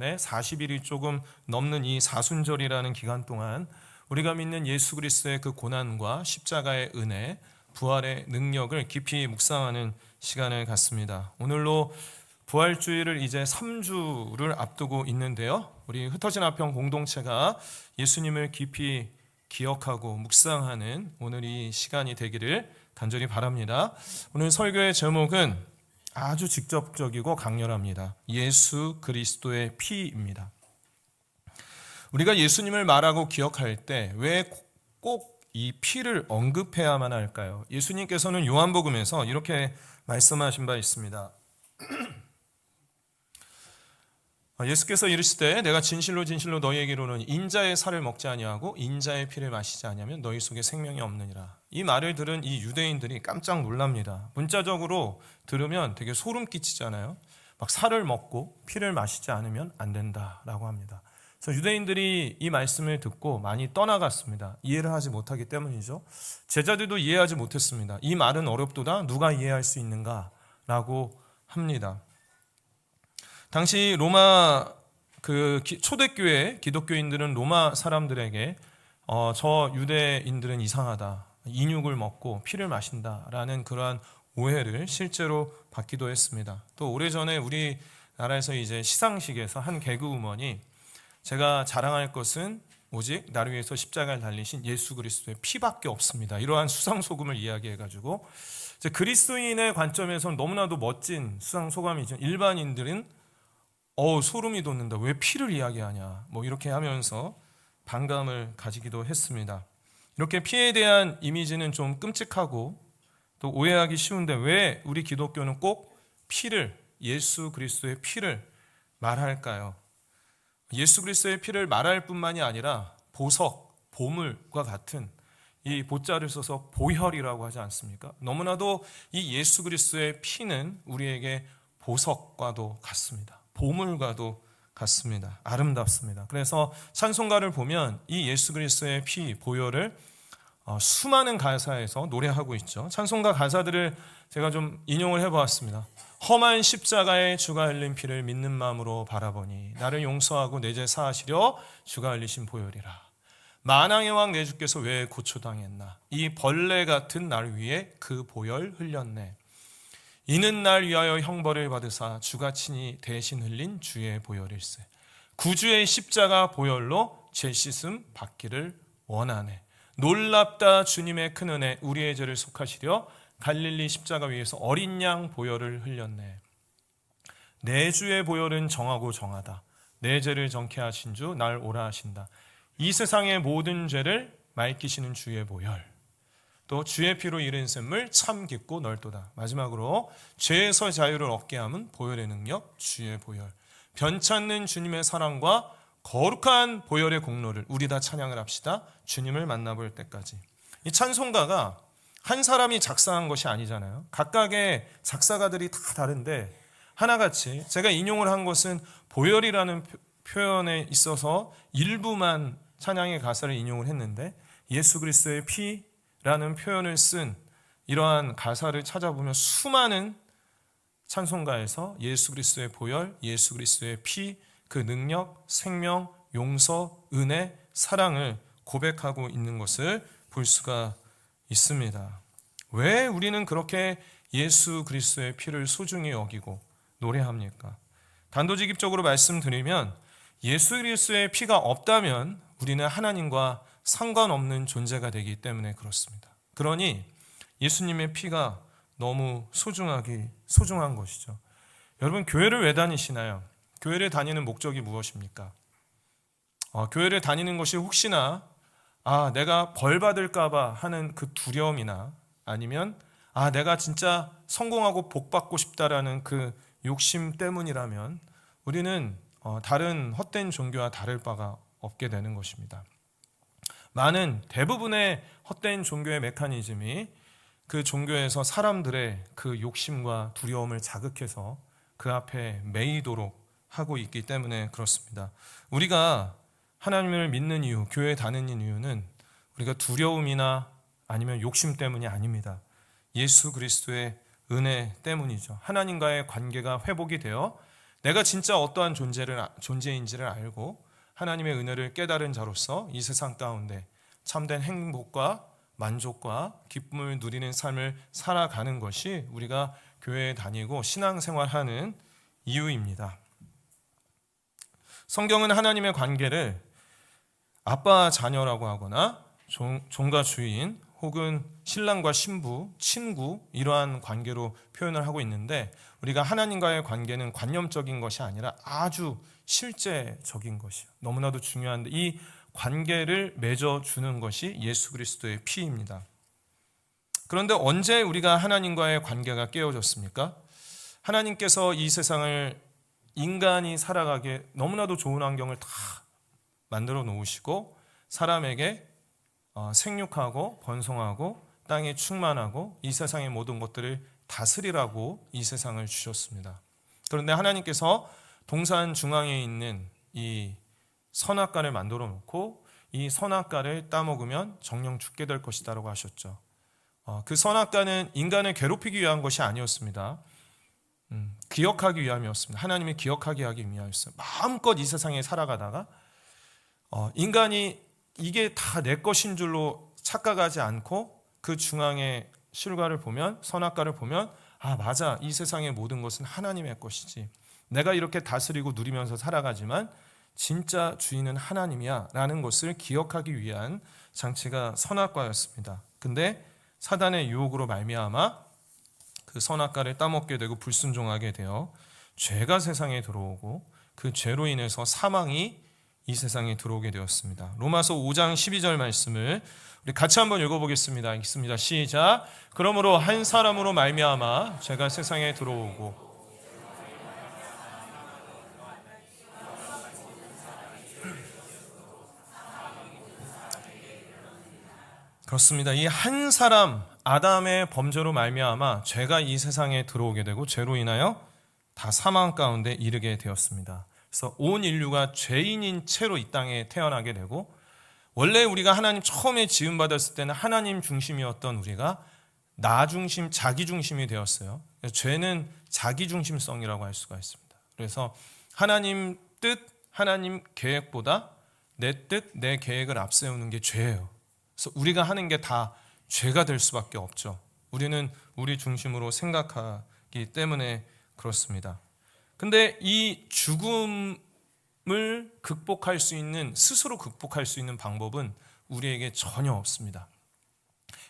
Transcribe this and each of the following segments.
때문에 40일이 조금 넘는 이 사순절이라는 기간 동안 우리가 믿는 예수 그리스도의 그 고난과 십자가의 은혜, 부활의 능력을 깊이 묵상하는 시간을 갖습니다. 오늘로 부활주의를 이제 3주를 앞두고 있는데요. 우리 흩어진 화평 공동체가 예수님을 깊이 기억하고 묵상하는 오늘 이 시간이 되기를 간절히 바랍니다. 오늘 설교의 제목은 아주 직접적이고 강렬합니다. 예수 그리스도의 피입니다. 우리가 예수님을 말하고 기억할 때 왜 꼭 이 피를 언급해야만 할까요? 예수님께서는 요한복음에서 이렇게 말씀하신 바 있습니다. 예수께서 이르시되 내가 진실로 진실로 너희에게 이르노니 인자의 살을 먹지 아니하고 인자의 피를 마시지 아니하면 너희 속에 생명이 없느니라. 이 말을 들은 이 유대인들이 깜짝 놀랍니다. 문자적으로 들으면 되게 소름 끼치잖아요. 막 살을 먹고 피를 마시지 않으면 안 된다라고 합니다. 그래서 유대인들이 이 말씀을 듣고 많이 떠나갔습니다. 이해를 하지 못하기 때문이죠. 제자들도 이해하지 못했습니다. 이 말은 어렵도다 누가 이해할 수 있는가라고 합니다. 당시 로마 초대교회 기독교인들은 로마 사람들에게 저 유대인들은 이상하다, 인육을 먹고 피를 마신다라는 그러한 오해를 실제로 받기도 했습니다. 또 오래전에 우리나라에서 이제 시상식에서 한 개그우먼이 제가 자랑할 것은 오직 나를 위해서 십자가를 달리신 예수 그리스도의 피밖에 없습니다. 이러한 수상소감을 이야기해가지고 그리스도인의 관점에서는 너무나도 멋진 수상소감이죠. 일반인들은 소름이 돋는다. 왜 피를 이야기하냐. 이렇게 하면서 반감을 가지기도 했습니다. 이렇게 피에 대한 이미지는 좀 끔찍하고 또 오해하기 쉬운데 왜 우리 기독교는 꼭 피를, 예수 그리스도의 피를 말할까요? 예수 그리스도의 피를 말할 뿐만이 아니라 보석, 보물과 같은 이 보자를 써서 보혈이라고 하지 않습니까? 너무나도 이 예수 그리스도의 피는 우리에게 보석과도 같습니다. 보물과도 같습니다. 아름답습니다. 그래서 찬송가를 보면 이 예수 그리스도의 피, 보혈을 수많은 가사에서 노래하고 있죠. 찬송가 가사들을 제가 좀 인용을 해보았습니다. 험한 십자가에 주가 흘린 피를 믿는 마음으로 바라보니 나를 용서하고 내 죄 사하시려 주가 흘리신 보혈이라. 만왕의 왕 내 주께서 왜 고초당했나. 이 벌레 같은 날 위에 그 보혈 흘렸네. 이는 날 위하여 형벌을 받으사 주가 친히 대신 흘린 주의 보혈일세. 구주의 십자가 보혈로 죄 씻음 받기를 원하네. 놀랍다 주님의 큰 은혜 우리의 죄를 속하시려 갈릴리 십자가 위에서 어린 양 보혈을 흘렸네. 내 주의 보혈은 정하고 정하다. 내 죄를 정케 하신 주 날 오라 하신다. 이 세상의 모든 죄를 맑히시는 주의 보혈. 또 주의 피로 이른 샘물 참 깊고 넓도다. 마지막으로 죄에서 자유를 얻게 함은 보혈의 능력 주의 보혈. 변찮는 주님의 사랑과 거룩한 보혈의 공로를 우리 다 찬양을 합시다. 주님을 만나볼 때까지. 이 찬송가가 한 사람이 작사한 것이 아니잖아요. 각각의 작사가들이 다 다른데 하나같이 제가 인용을 한 것은 보혈이라는 표현에 있어서 일부만 찬양의 가사를 인용을 했는데 예수 그리스도의 피라는 표현을 쓴 이러한 가사를 찾아보면 수많은 찬송가에서 예수 그리스도의 보혈, 예수 그리스도의 피, 그 능력, 생명, 용서, 은혜, 사랑을 고백하고 있는 것을 볼 수가 있습니다. 왜 우리는 그렇게 예수 그리스도의 피를 소중히 여기고 노래합니까? 단도직입적으로 말씀드리면 예수 그리스도의 피가 없다면 우리는 하나님과 상관없는 존재가 되기 때문에 그렇습니다. 그러니 예수님의 피가 너무 소중한 것이죠. 여러분 교회를 왜 다니시나요? 교회를 다니는 목적이 무엇입니까? 교회를 다니는 것이 혹시나 내가 벌 받을까 봐 하는 그 두려움이나 아니면 내가 진짜 성공하고 복 받고 싶다라는 그 욕심 때문이라면 우리는 다른 헛된 종교와 다를 바가 없게 되는 것입니다. 대부분의 헛된 종교의 메커니즘이 그 종교에서 사람들의 그 욕심과 두려움을 자극해서 그 앞에 매이도록 하고 있기 때문에 그렇습니다. 우리가 하나님을 믿는 이유, 교회에 다니는 이유는 우리가 두려움이나 아니면 욕심 때문이 아닙니다. 예수 그리스도의 은혜 때문이죠. 하나님과의 관계가 회복이 되어 내가 진짜 어떠한 존재인지를 알고 하나님의 은혜를 깨달은 자로서 이 세상 가운데 참된 행복과 만족과 기쁨을 누리는 삶을 살아가는 것이 우리가 교회에 다니고 신앙생활하는 이유입니다. 성경은 하나님의 관계를 아빠 자녀라고 하거나 종과 주인 혹은 신랑과 신부, 친구 이러한 관계로 표현을 하고 있는데 우리가 하나님과의 관계는 관념적인 것이 아니라 아주 실제적인 것이요. 너무나도 중요한데 이 관계를 맺어주는 것이 예수 그리스도의 피입니다. 그런데 언제 우리가 하나님과의 관계가 깨어졌습니까? 하나님께서 이 세상을 인간이 살아가기에 너무나도 좋은 환경을 다 만들어 놓으시고 사람에게 생육하고 번성하고 땅에 충만하고 이 세상의 모든 것들을 다스리라고 이 세상을 주셨습니다. 그런데 하나님께서 동산 중앙에 있는 이 선악과를 만들어 놓고 이 선악과를 따먹으면 정령 죽게 될 것이다라고 하셨죠. 그 선악과는 인간을 괴롭히기 위한 것이 아니었습니다. 기억하기 위함이었습니다. 하나님이 기억하게 하기 위함이었어요. 마음껏 이 세상에 살아가다가 인간이 이게 다 내 것인 줄로 착각하지 않고 그 중앙의 실과를 보면 선악과를 보면 아 맞아 이 세상의 모든 것은 하나님의 것이지 내가 이렇게 다스리고 누리면서 살아가지만 진짜 주인은 하나님이야 라는 것을 기억하기 위한 장치가 선악과였습니다. 근데 사단의 유혹으로 말미암아 그 선악과를 따먹게 되고 불순종하게 되어 죄가 세상에 들어오고 그 죄로 인해서 사망이 이 세상에 들어오게 되었습니다. 로마서 5장 12절 말씀을 우리 같이 한번 읽어보겠습니다. 읽습니다. 시작. 그러므로 한 사람으로 말미암아 죄가 세상에 들어오고 그렇습니다. 이 한 사람 아담의 범죄로 말미암아 죄가 이 세상에 들어오게 되고 죄로 인하여 다 사망 가운데 이르게 되었습니다. 그래서 온 인류가 죄인인 채로 이 땅에 태어나게 되고 원래 우리가 하나님 처음에 지음 받았을 때는 하나님 중심이었던 우리가 나 중심, 자기 중심이 되었어요. 죄는 자기 중심성이라고 할 수가 있습니다. 그래서 하나님 뜻, 하나님 계획보다 내 뜻, 내 계획을 앞세우는 게 죄예요. 그래서 우리가 하는 게 다 죄가 될 수밖에 없죠. 우리는 우리 중심으로 생각하기 때문에 그렇습니다. 근데 이 죽음을 극복할 수 있는, 스스로 극복할 수 있는 방법은 우리에게 전혀 없습니다.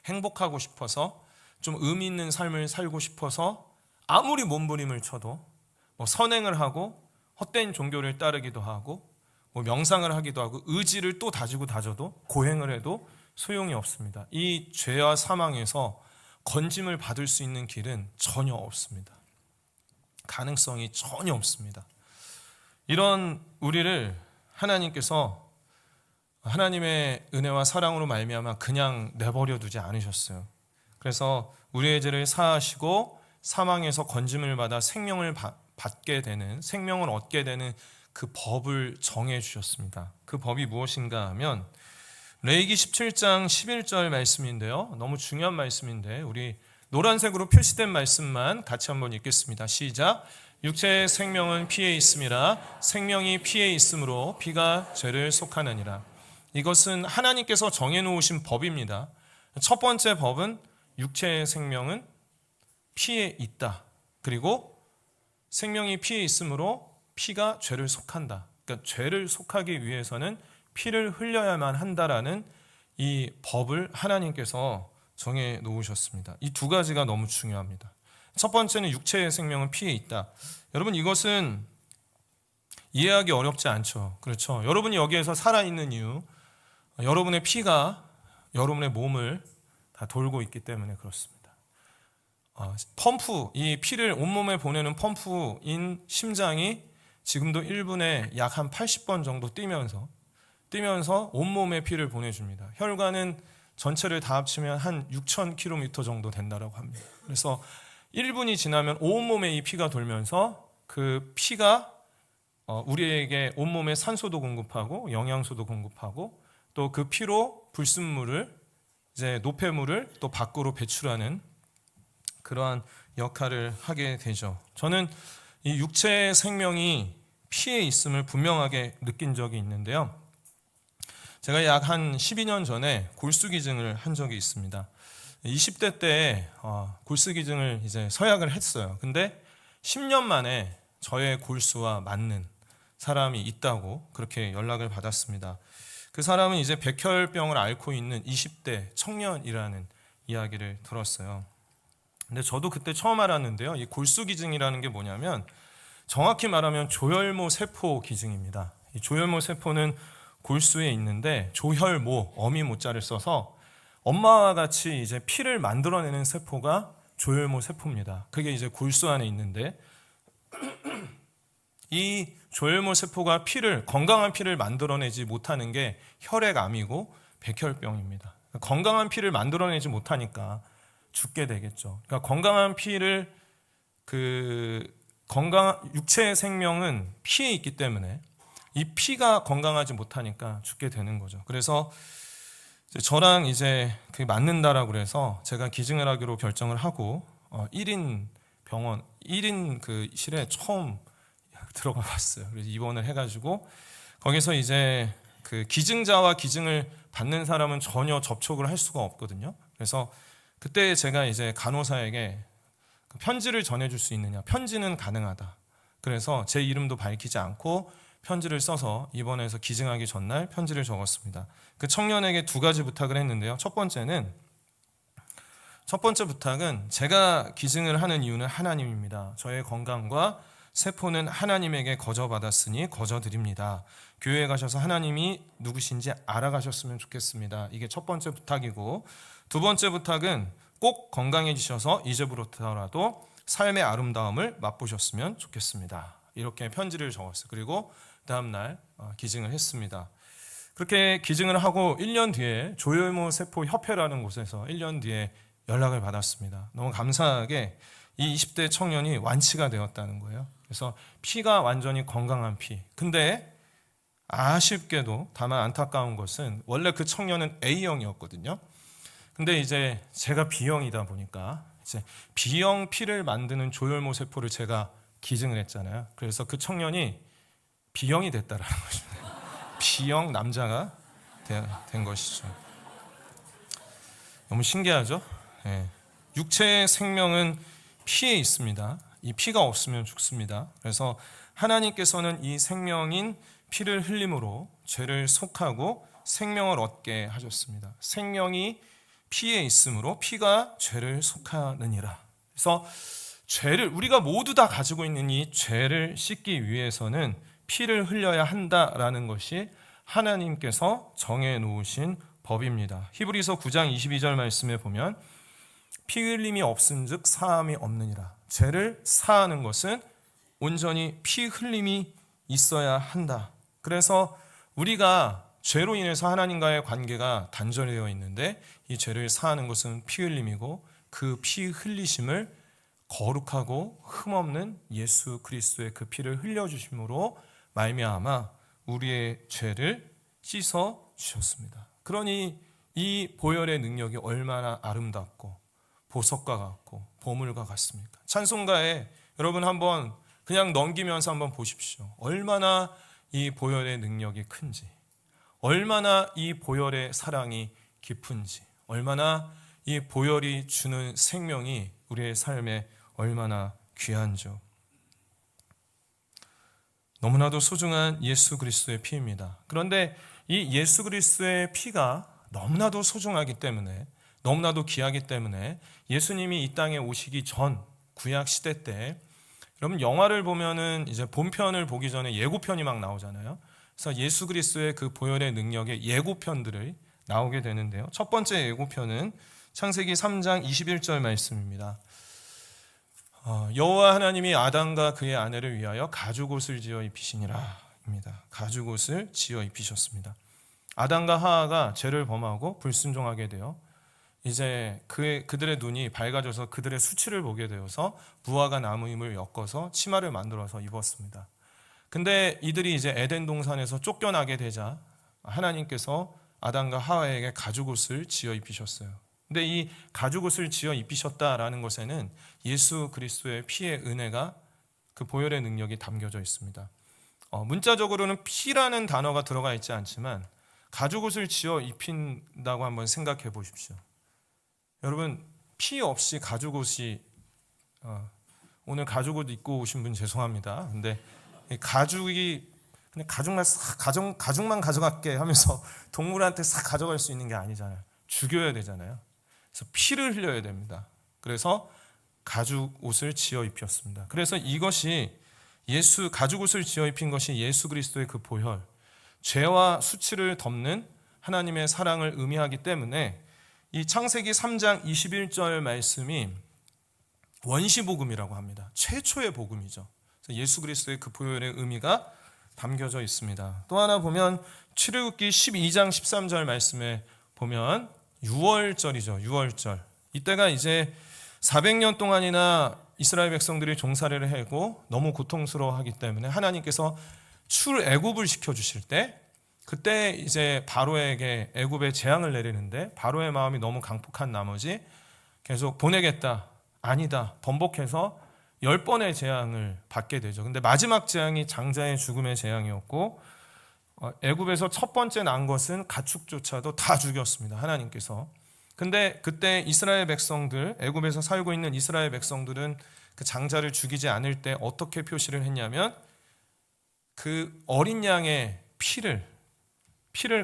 행복하고 싶어서 좀 의미 있는 삶을 살고 싶어서 아무리 몸부림을 쳐도 선행을 하고 헛된 종교를 따르기도 하고 명상을 하기도 하고 의지를 또 다지고 다져도 고행을 해도 소용이 없습니다. 이 죄와 사망에서 건짐을 받을 수 있는 길은 전혀 없습니다. 가능성이 전혀 없습니다. 이런 우리를 하나님께서 하나님의 은혜와 사랑으로 말미암아 그냥 내버려 두지 않으셨어요. 그래서 우리의 죄를 사하시고 사망에서 건짐을 받아 생명을 받게 되는, 생명을 얻게 되는 그 법을 정해 주셨습니다. 그 법이 무엇인가 하면 레위기 17장 11절 말씀인데요. 너무 중요한 말씀인데 우리 노란색으로 표시된 말씀만 같이 한번 읽겠습니다. 시작. 육체의 생명은 피에 있음이라 생명이 피에 있으므로 피가 죄를 속하느니라. 이것은 하나님께서 정해놓으신 법입니다. 첫 번째 법은 육체의 생명은 피에 있다. 그리고 생명이 피에 있으므로 피가 죄를 속한다. 그러니까 죄를 속하기 위해서는 피를 흘려야만 한다라는 이 법을 하나님께서 정해 놓으셨습니다. 이 두 가지가 너무 중요합니다. 첫 번째는 육체의 생명은 피에 있다. 여러분 이것은 이해하기 어렵지 않죠. 그렇죠. 여러분이 여기에서 살아있는 이유, 여러분의 피가 여러분의 몸을 다 돌고 있기 때문에 그렇습니다. 펌프, 이 피를 온몸에 보내는 펌프인 심장이 지금도 1분에 약 한 80번 정도 뛰면서 온몸에 피를 보내줍니다. 혈관은 전체를 다 합치면 한 6,000km 정도 된다고 합니다. 그래서 1분이 지나면 온몸에 이 피가 돌면서 그 피가 우리에게 온몸에 산소도 공급하고 영양소도 공급하고 또 그 피로 불순물을 이제 노폐물을 또 밖으로 배출하는 그러한 역할을 하게 되죠. 저는 이 육체의 생명이 피에 있음을 분명하게 느낀 적이 있는데요. 제가 약 한 12년 전에 골수기증을 한 적이 있습니다. 20대 때 골수기증을 이제 서약을 했어요. 근데 10년 만에 저의 골수와 맞는 사람이 있다고 그렇게 연락을 받았습니다. 그 사람은 이제 백혈병을 앓고 있는 20대 청년이라는 이야기를 들었어요. 근데 저도 그때 처음 알았는데요. 이 골수기증이라는 게 뭐냐면 정확히 말하면 조혈모 세포 기증입니다. 이 조혈모 세포는 골수에 있는데 조혈모, 어미 모자를 써서 엄마와 같이 이제 피를 만들어내는 세포가 조혈모 세포입니다. 그게 이제 골수 안에 있는데 이 조혈모 세포가 건강한 피를 만들어내지 못하는 게 혈액암이고 백혈병입니다. 건강한 피를 만들어내지 못하니까 죽게 되겠죠. 그러니까 건강한 피를 육체의 생명은 피에 있기 때문에 이 피가 건강하지 못하니까 죽게 되는 거죠. 그래서 저랑 이제 그게 맞는다라고 그래서 제가 기증을 하기로 결정을 하고 1인 병원, 1인 그 실에 처음 들어가 봤어요. 그래서 입원을 해가지고 거기서 이제 그 기증자와 기증을 받는 사람은 전혀 접촉을 할 수가 없거든요. 그래서 그때 제가 이제 간호사에게 편지를 전해줄 수 있느냐. 편지는 가능하다. 그래서 제 이름도 밝히지 않고 편지를 써서 입원해서 기증하기 전날 편지를 적었습니다. 그 청년에게 2가지 부탁을 했는데요. 첫 번째 부탁은 제가 기증을 하는 이유는 하나님입니다. 저의 건강과 세포는 하나님에게 거저받았으니 거저드립니다. 교회에 가셔서 하나님이 누구신지 알아가셨으면 좋겠습니다. 이게 첫 번째 부탁이고, 2번째 부탁은 꼭 건강해지셔서 이제부터라도 삶의 아름다움을 맛보셨으면 좋겠습니다. 이렇게 편지를 적었어요. 그리고 다음날 기증을 했습니다. 그렇게 기증을 하고 1년 뒤에 조혈모 세포 협회라는 곳에서 1년 뒤에 연락을 받았습니다. 너무 감사하게 이 20대 청년이 완치가 되었다는 거예요. 그래서 피가 완전히 건강한 피. 근데 아쉽게도 다만 안타까운 것은 원래 그 청년은 A형이었거든요. 근데 이제 제가 B형이다 보니까 이제 B형 피를 만드는 조혈모 세포를 제가 기증을 했잖아요. 그래서 그 청년이 B형이 됐다라는 것입니다. B형 남자가 된 것이죠. 너무 신기하죠? 네. 육체의 생명은 피에 있습니다. 이 피가 없으면 죽습니다. 그래서 하나님께서는 이 생명인 피를 흘림으로 죄를 속하고 생명을 얻게 하셨습니다. 생명이 피에 있으므로 피가 죄를 속하느니라. 그래서 우리가 모두 다 가지고 있는 이 죄를 씻기 위해서는 피를 흘려야 한다라는 것이 하나님께서 정해 놓으신 법입니다. 히브리서 9장 22절 말씀에 보면 피 흘림이 없은즉 사함이 없느니라. 죄를 사하는 것은 온전히 피 흘림이 있어야 한다. 그래서 우리가 죄로 인해서 하나님과의 관계가 단절되어 있는데 이 죄를 사하는 것은 피 흘림이고 그 피 흘리심을 거룩하고 흠없는 예수 그리스도의 그 피를 흘려주심으로 말미암아 우리의 죄를 씻어 주셨습니다. 그러니 이 보혈의 능력이 얼마나 아름답고 보석과 같고 보물과 같습니까? 찬송가에 여러분 한번 그냥 넘기면서 한번 보십시오. 얼마나 이 보혈의 능력이 큰지, 얼마나 이 보혈의 사랑이 깊은지, 얼마나 이 보혈이 주는 생명이 우리의 삶에 얼마나 귀한죠. 너무나도 소중한 예수 그리스도의 피입니다. 그런데 이 예수 그리스도의 피가 너무나도 소중하기 때문에, 너무나도 귀하기 때문에 예수님이 이 땅에 오시기 전 구약 시대 때, 여러분 영화를 보면은 이제 본편을 보기 전에 예고편이 막 나오잖아요. 그래서 예수 그리스도의 그 보혈의 능력의 예고편들을 나오게 되는데요. 첫 번째 예고편은 창세기 3장 21절 말씀입니다. 여호와 하나님이 아담과 그의 아내를 위하여 가죽옷을 지어 입히시니라 입니다. 가죽옷을 지어 입히셨습니다. 아담과 하와가 죄를 범하고 불순종하게 되어 이제 그들의 눈이 밝아져서 그들의 수치를 보게 되어서 무화과 나무임을 엮어서 치마를 만들어서 입었습니다. 근데 이들이 이제 에덴 동산에서 쫓겨나게 되자 하나님께서 아담과 하와에게 가죽옷을 지어 입히셨어요. 근데 이 가죽옷을 지어 입히셨다라는 것에는 예수 그리스도의 피의 은혜가 그 보혈의 능력이 담겨져 있습니다. 문자적으로는 피라는 단어가 들어가 있지 않지만 가죽옷을 지어 입힌다고 한번 생각해 보십시오. 여러분, 피 없이 가죽옷이 오늘 가죽옷 입고 오신 분 죄송합니다. 근데 가죽이 그냥 가죽만 가져갈게 하면서 동물한테 싹 가져갈 수 있는 게 아니잖아요. 죽여야 되잖아요. 그래서 피를 흘려야 됩니다. 그래서 가죽옷을 지어 입혔습니다. 그래서 이것이 가죽옷을 지어 입힌 것이 예수 그리스도의 그 보혈, 죄와 수치를 덮는 하나님의 사랑을 의미하기 때문에 이 창세기 3장 21절 말씀이 원시복음이라고 합니다. 최초의 복음이죠. 예수 그리스도의 그 보혈의 의미가 담겨져 있습니다. 또 하나 보면 출애굽기 12장 13절 말씀에 보면 유월절이죠. 유월절. 이때가 이제 400년 동안이나 이스라엘 백성들이 종살이를 하고 너무 고통스러워하기 때문에 하나님께서 출애굽을 시켜주실 때, 그때 이제 바로에게 애굽에 재앙을 내리는데 바로의 마음이 너무 강폭한 나머지 계속 보내겠다, 아니다, 번복해서 10번의 재앙을 받게 되죠. 근데 마지막 재앙이 장자의 죽음의 재앙이었고, 애굽에서 첫 번째 난 것은 가축조차도 다 죽였습니다, 하나님께서. 근데 그때 이스라엘 백성들, 애굽에서 살고 있는 이스라엘 백성들은 그 장자를 죽이지 않을 때 어떻게 표시를 했냐면 그 어린 양의 피를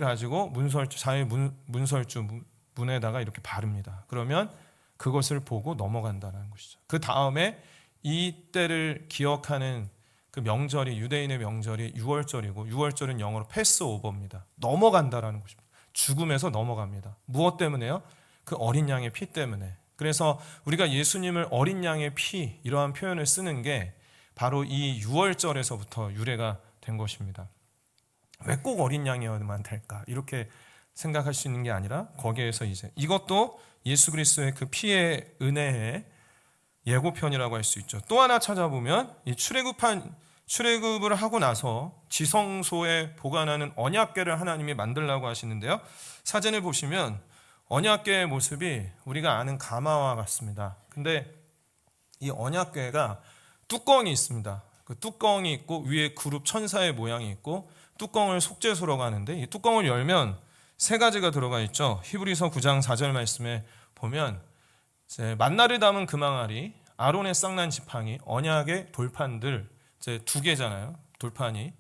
가지고 문설주 문에다가 이렇게 바릅니다. 그러면 그것을 보고 넘어간다는 것이죠. 그 다음에 이 때를 기억하는 그 명절이, 유대인의 명절이 유월절이고, 유월절은 영어로 패스오버입니다. 넘어간다라는 것입니다. 죽음에서 넘어갑니다. 무엇 때문에요? 그 어린 양의 피 때문에. 그래서 우리가 예수님을 어린 양의 피, 이러한 표현을 쓰는 게 바로 이 유월절에서부터 유래가 된 것입니다. 왜 꼭 어린 양이어야만 될까? 이렇게 생각할 수 있는 게 아니라 거기에서 이제 이것도 예수 그리스도의 그 피의 은혜의 예고편이라고 할 수 있죠. 또 하나 찾아보면 이 출애굽을 하고 나서 지성소에 보관하는 언약궤를 하나님이 만들라고 하시는데요. 사진을 보시면 언약궤의 모습이 우리가 아는 가마와 같습니다. 근데 이 언약궤가 뚜껑이 있습니다. 그 뚜껑이 있고 위에 그룹 천사의 모양이 있고, 뚜껑을 속죄소라고 하는데 이 뚜껑을 열면 세 가지가 들어가 있죠. 히브리서 9장 4절 말씀에 보면 이제 만나를 담은 금항아리, 아론의 쌍난 지팡이, 언약의 돌판들, 이제 두 개잖아요. 돌판이,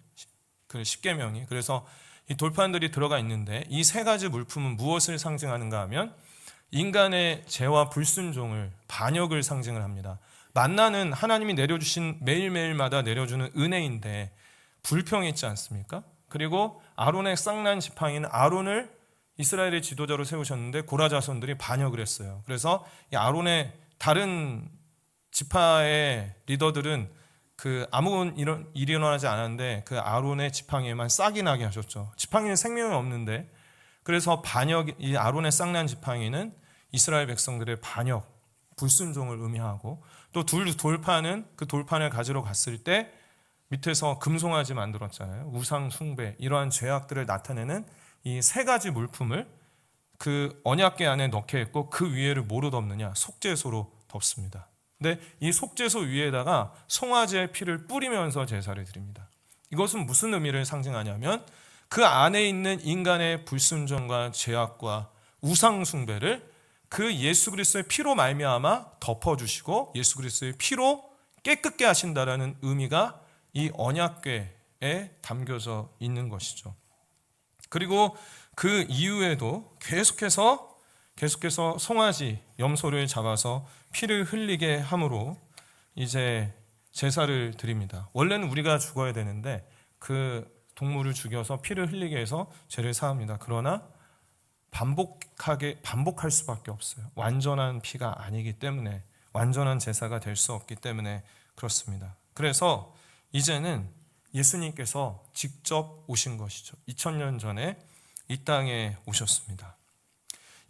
그 십계명이. 그래서 이 돌판들이 들어가 있는데 이 세 가지 물품은 무엇을 상징하는가 하면 인간의 죄와 불순종을, 반역을 상징을 합니다. 만나는 하나님이 내려주신, 매일매일마다 내려주는 은혜인데 불평했지 않습니까? 그리고 아론의 쌍난 지팡이는 아론을 이스라엘의 지도자로 세우셨는데 고라 자손들이 반역을 했어요. 그래서 이 아론의 다른 지파의 리더들은 그 아무 일이 일어나지 않았는데 그 아론의 지팡이에만 싹이 나게 하셨죠. 지팡이는 생명이 없는데, 그래서 이 아론의 쌍난 지팡이는 이스라엘 백성들의 반역, 불순종을 의미하고, 또 돌판은 그 돌판을 가지러 갔을 때 밑에서 금송아지 만들었잖아요. 우상 숭배, 이러한 죄악들을 나타내는 이 세 가지 물품을 그 언약궤 안에 넣게 했고, 그 위에를 뭐로 덮느냐? 속죄소로 덮습니다. 근데 이 속죄소 위에다가 송아지의 피를 뿌리면서 제사를 드립니다. 이것은 무슨 의미를 상징하냐면 그 안에 있는 인간의 불순종과 죄악과 우상 숭배를 그 예수 그리스도의 피로 말미암아 덮어주시고 예수 그리스도의 피로 깨끗게 하신다라는 의미가 이 언약궤에 담겨져 있는 것이죠. 그리고 그 이후에도 계속해서 송아지, 염소를 잡아서 피를 흘리게 함으로 이제 제사를 드립니다. 원래는 우리가 죽어야 되는데 그 동물을 죽여서 피를 흘리게 해서 죄를 사합니다. 그러나 반복할 수밖에 없어요. 완전한 피가 아니기 때문에, 완전한 제사가 될 수 없기 때문에 그렇습니다. 그래서 이제는 예수님께서 직접 오신 것이죠. 2000년 전에 이 땅에 오셨습니다.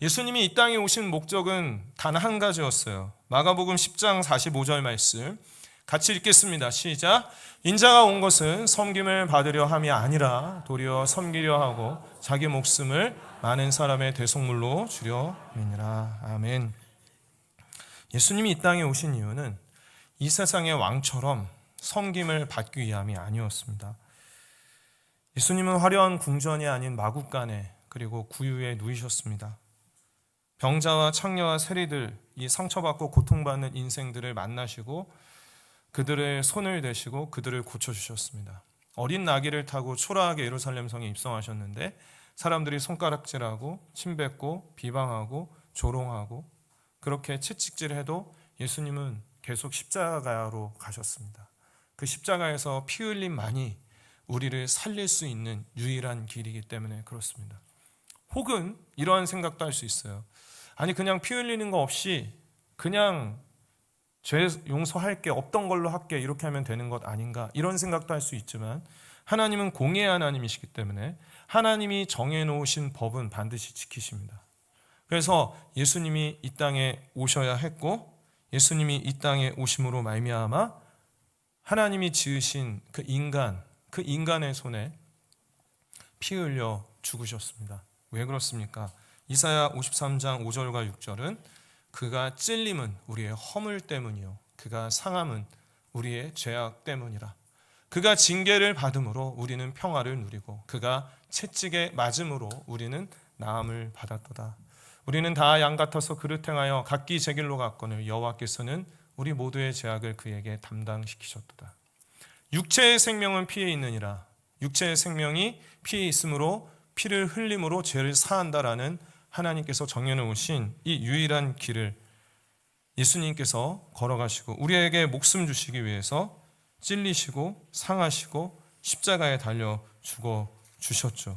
예수님이 이 땅에 오신 목적은 단 한 가지였어요. 마가복음 10장 45절 말씀 같이 읽겠습니다. 시작. 인자가 온 것은 섬김을 받으려 함이 아니라 도리어 섬기려 하고 자기 목숨을 많은 사람의 대속물로 주려 함이니라. 아멘. 예수님이 이 땅에 오신 이유는 이 세상의 왕처럼 섬김을 받기 위함이 아니었습니다. 예수님은 화려한 궁전이 아닌 마구간에 그리고 구유에 누이셨습니다. 병자와 창녀와 세리들, 이 상처받고 고통받는 인생들을 만나시고 그들의 손을 대시고 그들을 고쳐주셨습니다. 어린 나귀를 타고 초라하게 예루살렘 성에 입성하셨는데 사람들이 손가락질하고 침뱉고 비방하고 조롱하고 그렇게 채찍질해도 예수님은 계속 십자가로 가셨습니다. 그 십자가에서 피 흘림만이 우리를 살릴 수 있는 유일한 길이기 때문에 그렇습니다. 혹은 이러한 생각도 할 수 있어요. 아니 그냥 피 흘리는 거 없이 그냥 죄 용서할게, 없던 걸로 할게, 이렇게 하면 되는 것 아닌가, 이런 생각도 할 수 있지만 하나님은 공의의 하나님이시기 때문에 하나님이 정해놓으신 법은 반드시 지키십니다. 그래서 예수님이 이 땅에 오셔야 했고 예수님이 이 땅에 오심으로 말미암아 하나님이 지으신 그 인간의 손에 피 흘려 죽으셨습니다. 왜 그렇습니까? 이사야 53장 5절과 6절은 그가 찔림은 우리의 허물 때문이요 그가 상함은 우리의 죄악 때문이라. 그가 징계를 받음으로 우리는 평화를 누리고 그가 채찍에 맞음으로 우리는 나음을 받았도다. 우리는 다 양 같아서 그릇 행하여 각기 제 길로 갔거늘 여호와께서는 우리 모두의 죄악을 그에게 담당시키셨도다. 육체의 생명은 피에 있느니라. 육체의 생명이 피에 있으므로 피를 흘림으로 죄를 사한다라는 하나님께서 정해놓으신 이 유일한 길을 예수님께서 걸어가시고 우리에게 목숨 주시기 위해서 찔리시고 상하시고 십자가에 달려 죽어 주셨죠.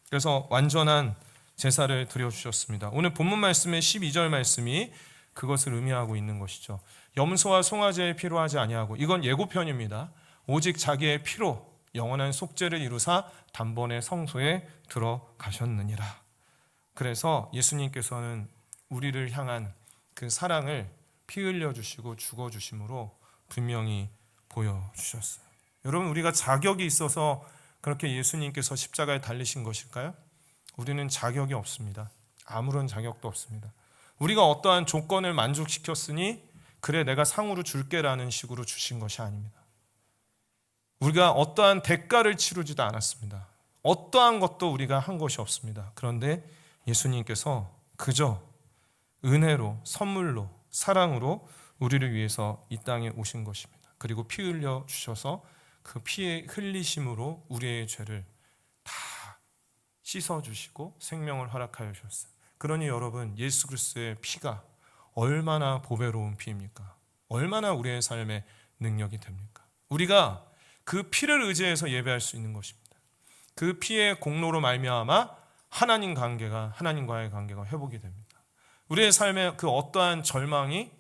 그래서 완전한 제사를 드려주셨습니다. 오늘 본문 말씀의 12절 말씀이 그것을 의미하고 있는 것이죠. 염소와 송아지의 피로 하지 아니하고, 이건 예고편입니다. 오직 자기의 피로 영원한 속죄를 이루사 단번에 성소에 들어가셨느니라. 그래서 예수님께서는 우리를 향한 그 사랑을 피 흘려주시고 죽어주심으로 분명히 보여주셨어요. 여러분, 우리가 자격이 있어서 그렇게 예수님께서 십자가에 달리신 것일까요? 우리는 자격이 없습니다. 아무런 자격도 없습니다. 우리가 어떠한 조건을 만족시켰으니 그래 내가 상으로 줄게라는 식으로 주신 것이 아닙니다. 우리가 어떠한 대가를 치르지도 않았습니다. 어떠한 것도 우리가 한 것이 없습니다. 그런데 예수님께서 그저 은혜로, 선물로, 사랑으로 우리를 위해서 이 땅에 오신 것입니다. 그리고 피 흘려 주셔서 그 피의 흘리심으로 우리의 죄를 다 씻어주시고 생명을 허락하여 주셨어요. 그러니 여러분, 예수 그리스도의 피가 얼마나 보배로운 피입니까? 얼마나 우리의 삶에 능력이 됩니까? 우리가 그 피를 의지해서 예배할 수 있는 것입니다. 그 피의 공로로 말미암아 하나님과의 관계가 회복이 됩니다. 우리의 삶에 그 어떠한 절망이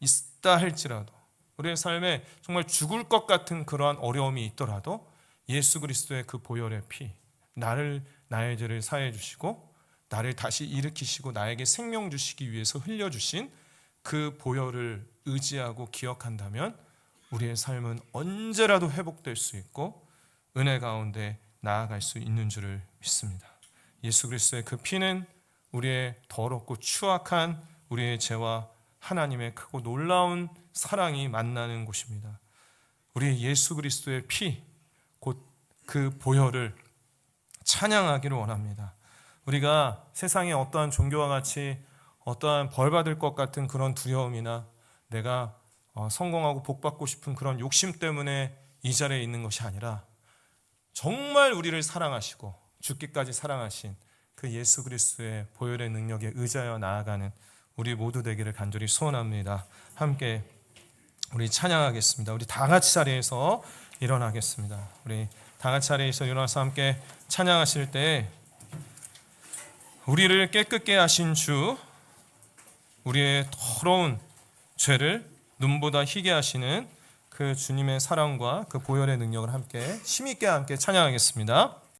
있다 할지라도, 우리의 삶에 정말 죽을 것 같은 그러한 어려움이 있더라도 예수 그리스도의 그 보혈의 피, 나의 죄를 사해 주시고 나를 다시 일으키시고 나에게 생명 주시기 위해서 흘려주신 그 보혈을 의지하고 기억한다면 우리의 삶은 언제라도 회복될 수 있고 은혜 가운데 나아갈 수 있는 줄을 믿습니다. 예수 그리스도의 그 피는 우리의 더럽고 추악한 우리의 죄와 하나님의 크고 놀라운 사랑이 만나는 곳입니다. 우리 예수 그리스도의 피, 곧 그 보혈을 찬양하기를 원합니다. 우리가 세상의 어떠한 종교와 같이 어떠한 벌 받을 것 같은 그런 두려움이나 내가 성공하고 복받고 싶은 그런 욕심 때문에 이 자리에 있는 것이 아니라 정말 우리를 사랑하시고 죽기까지 사랑하신 그 예수 그리스도의 보혈의 능력에 의지하여 나아가는 우리 모두 되기를 간절히 소원합니다. 함께 우리 찬양하겠습니다. 우리 다 같이 자리에서 일어나겠습니다. 우리 다 같이 자리에서 일어나서 함께 찬양하실 때 우리를 깨끗게 하신 주, 우리의 더러운 죄를 눈보다 희게 하시는 그 주님의 사랑과 그 보혈의 능력을 함께 힘있게 함께 찬양하겠습니다.